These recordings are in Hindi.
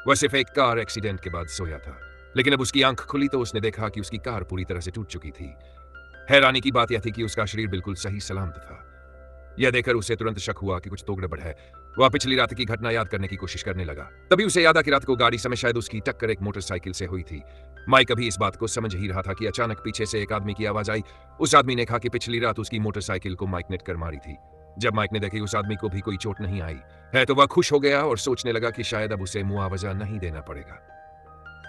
वह सिर्फ एक कार एक्सीडेंट के बाद सोया था, लेकिन अब उसकी आंख खुली तो उसने देखा कि उसकी कार पूरी तरह से टूट चुकी थी। हैरानी की बात यह थी कि उसका शरीर बिल्कुल सही सलामत था। यह देखकर उसे तुरंत शक हुआ कि कुछ तो गड़बड़ है। वह पिछली रात की घटना याद करने की कोशिश करने लगा। तभी उसे याद आ कि रात को गाड़ी समय शायद उसकी टक्कर एक मोटरसाइकिल से हुई थी। माइक अभी इस बात को समझ ही रहा था कि अचानक पीछे से एक आदमी की आवाज आई। उस आदमी ने कहा कि पिछली रात उसकी मोटरसाइकिल को माइक ने टक्कर मारी थी। जब माइक ने देखी उस आदमी को भी कोई चोट नहीं आई है तो वह खुश हो गया और सोचने लगा कि शायद अब उसे मुआवजा नहीं देना पड़ेगा।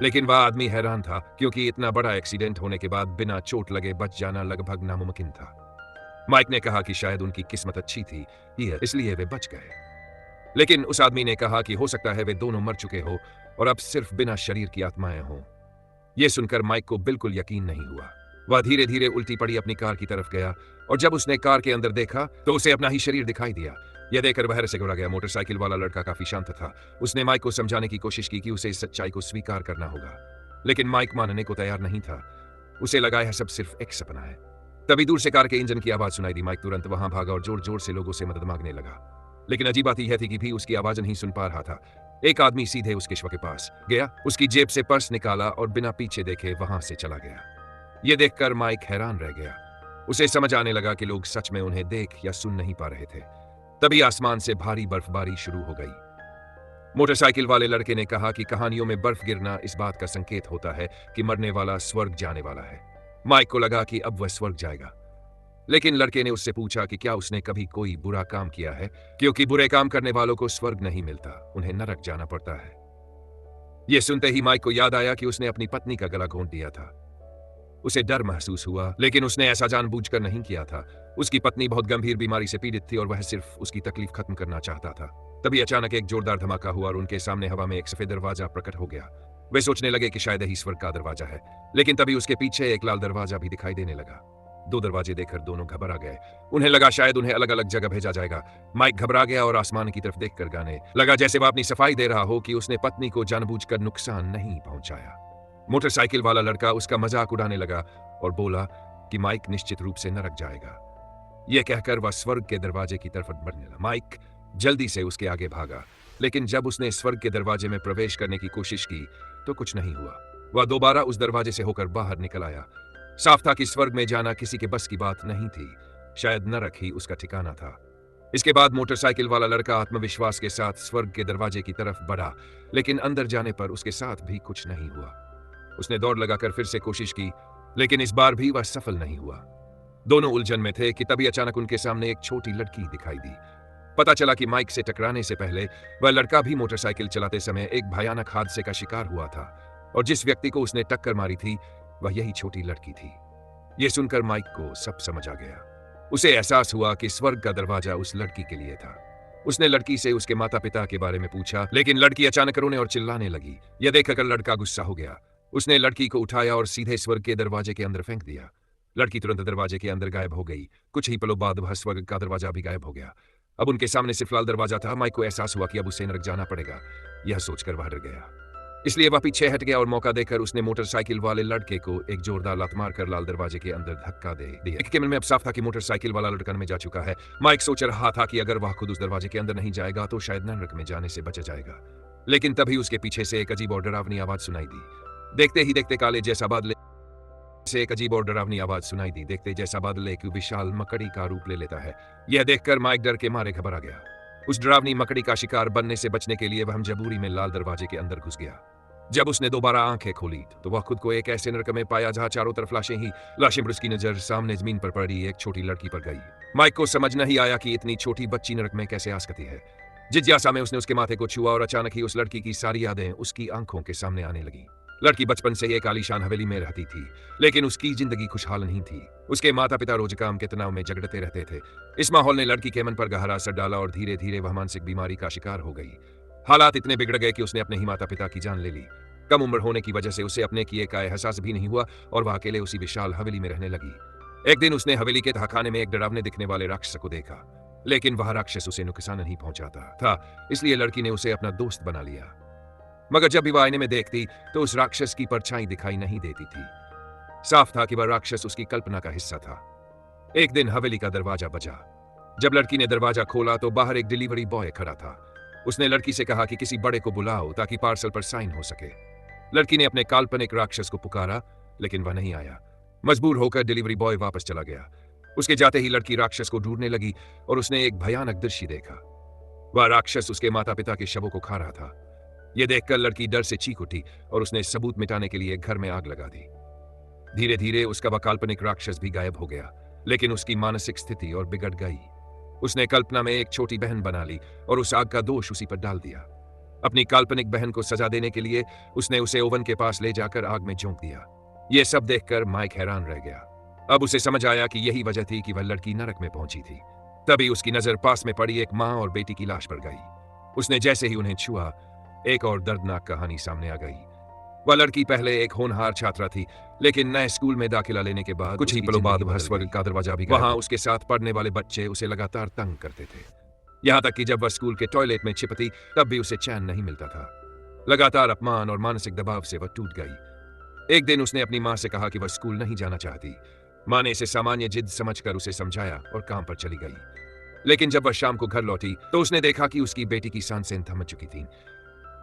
लेकिन वह आदमी हैरान था, क्योंकि इतना बड़ा एक्सीडेंट होने के बाद बिना चोट लगे बच जाना लगभग नामुमकिन था। माइक ने कहा कि शायद उनकी किस्मत अच्छी थी इसलिए वे बच गए। लेकिन उस आदमी ने कहा कि हो सकता है वे दोनों मर चुके हो और अब सिर्फ बिना शरीर की आत्माएं हों। यह सुनकर माइक को बिल्कुल यकीन नहीं हुआ। वह धीरे धीरे उल्टी पड़ी अपनी कार की तरफ गया और जब उसने कार के अंदर देखा तो उसे अपना ही शरीर दिखाई दिया। यह देखकर वह से घबरा गया। मोटरसाइकिल वाला लड़का काफी शांत था। उसने माइक को समझाने की कोशिश की कि उसे इस सच्चाई को स्वीकार करना होगा, लेकिन माइक मानने को तैयार नहीं था। उसे लगा यह सब सिर्फ एक सपना है। तभी दूर से कार के इंजन की आवाज सुनाई दी। माइक तुरंत वहां भागा और जोर जोर से लोगों से मदद मांगने लगा। लेकिन अजीब बात यह थी कि भी उसकी आवाज नहीं सुन पा रहा था। एक आदमी सीधे उसके शव के पास गया, उसकी जेब से पर्स निकाला और बिना पीछे देखे वहां से चला गया। यह देखकर माइक हैरान रह गया। उसे समझ आने लगा कि लोग सच में उन्हें देख या सुन नहीं पा रहे थे। तभी आसमान से भारी बर्फबारी शुरू हो गई। मोटरसाइकिल वाले लड़के ने कहा कि कहानियों में बर्फ गिरना इस बात का संकेत होता है कि मरने वाला स्वर्ग जाने वाला है। माइक को लगा कि अब वह स्वर्ग जाएगा। लेकिन लड़के ने उससे पूछा कि क्या उसने कभी कोई बुरा काम किया है, क्योंकि बुरे काम करने वालों को स्वर्ग नहीं मिलता, उन्हें नरक जाना पड़ता है। यह सुनते ही माइक को याद आया कि उसने अपनी पत्नी का गला घोंट दिया था। उसे डर महसूस हुआ, लेकिन उसने ऐसा जानबूझकर नहीं किया था। उसकी पत्नी बहुत गंभीर बीमारी से पीड़ित थी और वह सिर्फ उसकी तकलीफ खत्म करना चाहता था। तभी अचानक एक जोरदार धमाका हुआ और उनके सामने हवा में एक सफेद दरवाजा प्रकट हो गया। वे सोचने लगे कि शायद यही स्वर्ग का दरवाजा है, लेकिन तभी उसके पीछे एक लाल दरवाजा भी दिखाई देने लगा। दो दरवाजे देखकर दोनों घबरा गए। उन्हें लगा शायद उन्हें अलग अलग जगह भेजा जाएगा। माइक घबरा गया और आसमान की तरफ देखकर गाने लगा जैसे वह अपनी सफाई दे रहा हो कि उसने पत्नी को जानबूझकर नुकसान नहीं पहुंचाया। मोटरसाइकिल वाला लड़का उसका मजाक उड़ाने लगा और बोला कि माइक निश्चित रूप से नरक जाएगा। यह कहकर वह स्वर्ग के दरवाजे की तरफ बढ़ने लगा। माइक जल्दी से उसके आगे भागा, लेकिन जब उसने स्वर्ग के दरवाजे में प्रवेश करने की कोशिश की तो कुछ नहीं हुआ। वह दोबारा उस दरवाजे से होकर बाहर निकल आया। साफ था कि स्वर्ग में जाना किसी के बस की बात नहीं थी, शायद नरक ही उसका ठिकाना था। इसके बाद मोटरसाइकिल वाला लड़का आत्मविश्वास के साथ स्वर्ग के दरवाजे की तरफ बढ़ा, लेकिन अंदर जाने पर उसके साथ भी कुछ नहीं हुआ। उसने दौड़ लगाकर फिर से कोशिश की, लेकिन इस बार भी वह सफल नहीं हुआ। दोनों उलझन में थे कि तभी अचानक उनके सामने एक छोटी लड़की दिखाई दी। पता चला कि माइक से टकराने से पहले वह लड़का भी मोटरसाइकिल चलाते समय एक भयानक हादसे का शिकार हुआ था और जिस व्यक्ति को उसने टक्कर मारी थी वह यही छोटी लड़की थी। यह सुनकर माइक को सब समझ आ गया। उसे एहसास हुआ कि स्वर्ग का दरवाजा उस लड़की के लिए था। उसने लड़की से उसके माता पिता के बारे में पूछा, लेकिन लड़की अचानक रोने और चिल्लाने लगी। यह देखकर लड़का गुस्सा हो गया। उसने लड़की को उठाया और सीधे स्वर्ग के दरवाजे के अंदर फेंक दिया। लड़की तुरंत दरवाजे के अंदर गायब हो गई। कुछ ही पलों बाद वह स्वर्ग का दरवाजा भी गायब हो गया। अब उनके सामने सिर्फ लाल दरवाजा था। माइक को एहसास हुआ कि अब उसे नरक जाना पड़ेगा। यह सोचकर वह डर गया, इसलिए वह पीछे हट गया और मौका देकर उसने मोटरसाइकिल वाले लड़के को एक जोरदार लात मारकर लाल दरवाजे के अंदर धक्का दे दिया। के मन में अब साफ था कि मोटरसाइकिल वाला लड़का में जा चुका है। माइक सोच रहा था कि अगर वह खुद उस दरवाजे के अंदर नहीं जाएगा तो शायद नरक में जाने से बच जाएगा। लेकिन तभी उसके पीछे से एक अजीब और डरावनी आवाज सुनाई दी। देखते ही देखते काले जैसा बादल से एक अजीब और डरावनी आवाज सुनाई दी। देखते जैसा बादल एक विशाल मकड़ी का रूप ले लेता है। यह देखकर माइक डर के मारे घबरा गया। उस डरावनी मकड़ी का शिकार बनने से बचने के लिए वह मजबूरी में लाल दरवाजे के अंदर घुस गया। जब उसने दोबारा आंखें खोली तो वह खुद को एक ऐसे नरक में पाया जहां चारों तरफ लाशें पर उसकी नजर सामने जमीन पर पड़ी एक छोटी लड़की पर गई। माइक को समझ नहीं आया कि इतनी छोटी बच्ची नरक में कैसे आ सकती है। जिज्ञासा में उसने उसके माथे को छुआ और अचानक ही उस लड़की की सारी यादें उसकी आंखों के सामने आने लगी। लड़की बचपन से एक आलीशान हवेली में रहती थी, लेकिन उसकी जिंदगी खुशहाल नहीं थी। उसके माता पिता रोज काम के तनाव में झगड़ते रहते थे। इस माहौल ने लड़की के मन पर गहरा असर डाला और धीरे धीरे वह मानसिक बीमारी का शिकार हो गई। हालात इतने बिगड़ गए कि उसने अपने ही माता पिता की जान ले ली। कम उम्र होने की वजह से उसे अपने किए का एहसास भी नहीं हुआ और वह अकेले उसी विशाल हवेली में रहने लगी। एक दिन उसने हवेली के तहखाने में एक डरावने दिखने वाले राक्षस को देखा, लेकिन वह राक्षस उसे नुकसान नहीं पहुंचाता था, इसलिए लड़की ने उसे अपना दोस्त बना लिया। मगर जब भी वह आईने में देखती तो उस राक्षस की परछाई दिखाई नहीं देती थी। साफ था कि वह राक्षस उसकी कल्पना का हिस्सा था। एक दिन हवेली का दरवाजा बजा। जब लड़की ने दरवाजा खोला तो बाहर एक डिलीवरी बॉय खड़ा था। उसने लड़की से कहा कि किसी बड़े को बुलाओ ताकि पार्सल पर साइन हो सके। लड़की ने अपने काल्पनिक राक्षस को पुकारा, लेकिन वह नहीं आया। मजबूर होकर डिलीवरी बॉय वापस चला गया। उसके जाते ही लड़की राक्षस को ढूंढने लगी और उसने एक भयानक दृश्य देखा। वह राक्षस उसके माता पिता के शवों को खा रहा था। यह देखकर लड़की डर से चीख उठी और उसने सबूत मिटाने के लिए घर में आग लगा दी। धीरे धीरे उसका वह काल्पनिक राक्षस भी गायब हो गया, लेकिन उसकी मानसिक स्थिति और बिगड़ गई। उसने कल्पना में एक छोटी बहन बना ली और उस आग का दोष उसी पर डाल दिया। अपनी काल्पनिक बहन को सजा देने के लिए उसने उसे ओवन के पास ले जाकर आग में झोंक दिया। यह सब देखकर माइक हैरान रह गया। अब उसे समझ आया कि यही वजह थी कि वह लड़की नरक में पहुंची थी। तभी उसकी नजर पास में पड़ी एक मां और बेटी की लाश पर गई। उसने जैसे ही उन्हें छुआ, एक और दर्दनाक कहानी सामने आ गई। वह लड़की पहले एक होनहार छात्रा थी, लेकिन नए स्कूल में दाखिला लेने के बाद कुछ ही पलों बाद वह स्वर्ग का दरवाजा भी वहां उसके साथ पढ़ने वाले बच्चे उसे लगातार तंग करते थे। यहां तक कि जब वह स्कूल के टॉयलेट में छिपती तब भी उसे चैन नहीं मिलता था। लगातार अपमान और मानसिक दबाव से वह टूट गई। एक दिन उसने अपनी मां से कहा कि वह स्कूल नहीं जाना चाहती। मां ने इसे सामान्य जिद समझकर उसे समझाया और काम पर चली गई। लेकिन जब वह शाम को घर लौटी तो उसने देखा कि उसकी बेटी की सांसें थम चुकी थीं।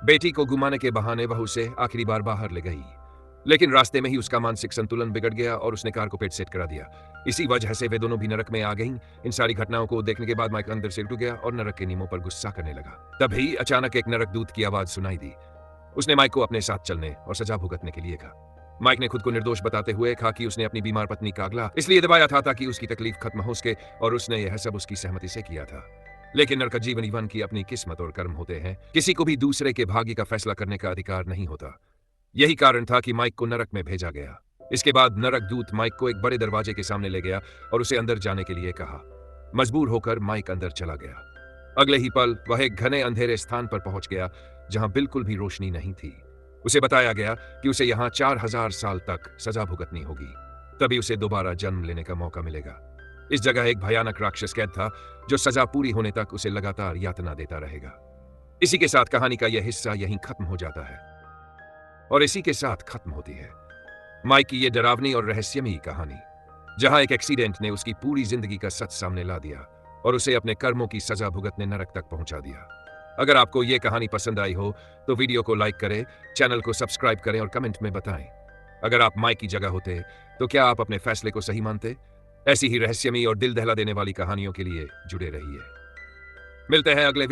बेटी को गुमाने के बहाने वह उसे आखिरी बार बाहर ले गई, लेकिन रास्ते में ही उसका मानसिक संतुलन बिगड़ गया और उसने कार को पेट सेट करा दिया। इसी वजह से वे दोनों भी नरक में आ गईं। इन सारी घटनाओं को देखने के बाद माइक अंदर से उठ गया और नरक के नियमों पर गुस्सा करने लगा। तभी अचानक एक नरक दूत की आवाज सुनाई दी। उसने माइक को अपने साथ चलने और सजा भुगतने के लिए कहा। माइक ने खुद को निर्दोष बताते हुए कहा कि उसने अपनी बीमार पत्नी का अगला इसलिए दबाया था ताकि उसकी तकलीफ खत्म हो सके, और उसने यह सब उसकी सहमति से किया था। लेकिन नरक जीवन ईवन की अपनी किस्मत और कर्म होते हैं। किसी को भी दूसरे के भाग्य का फैसला करने का अधिकार नहीं होता। यही कारण था कि माइक को नरक में भेजा गया। इसके बाद नरक दूत माइक को एक बड़े दरवाजे के सामने ले गया और उसे अंदर जाने के लिए कहा। मजबूर होकर माइक अंदर चला गया। अगले ही पल वह एक घने अंधेरे स्थान पर पहुंच गया जहां बिल्कुल भी रोशनी नहीं थी। उसे बताया गया कि उसे यहां 4000 साल तक सजा भुगतनी होगी, तभी उसे दोबारा जन्म लेने का मौका मिलेगा। इस जगह एक भयानक राक्षस कैद था जो सजा पूरी होने तक उसे लगातार यातना देता रहेगा। इसी के साथ कहानी का यह हिस्सा यहीं खत्म हो जाता है और इसी के साथ खत्म होती है माइक की यह डरावनी और रहस्यमयी कहानी, जहां एक एक्सीडेंट ने उसकी पूरी जिंदगी का सच सामने ला दिया और उसे अपने कर्मों की सजा भुगतने नरक तक पहुंचा दिया। अगर आपको यह कहानी पसंद आई हो तो वीडियो को लाइक करें, चैनल को सब्सक्राइब करें और कमेंट में बताएं। अगर आप माइक की जगह होते तो क्या आप अपने फैसले को सही मानते? ऐसी ही रहस्यमयी और दिल दहला देने वाली कहानियों के लिए जुड़े रहिए। मिलते हैं अगले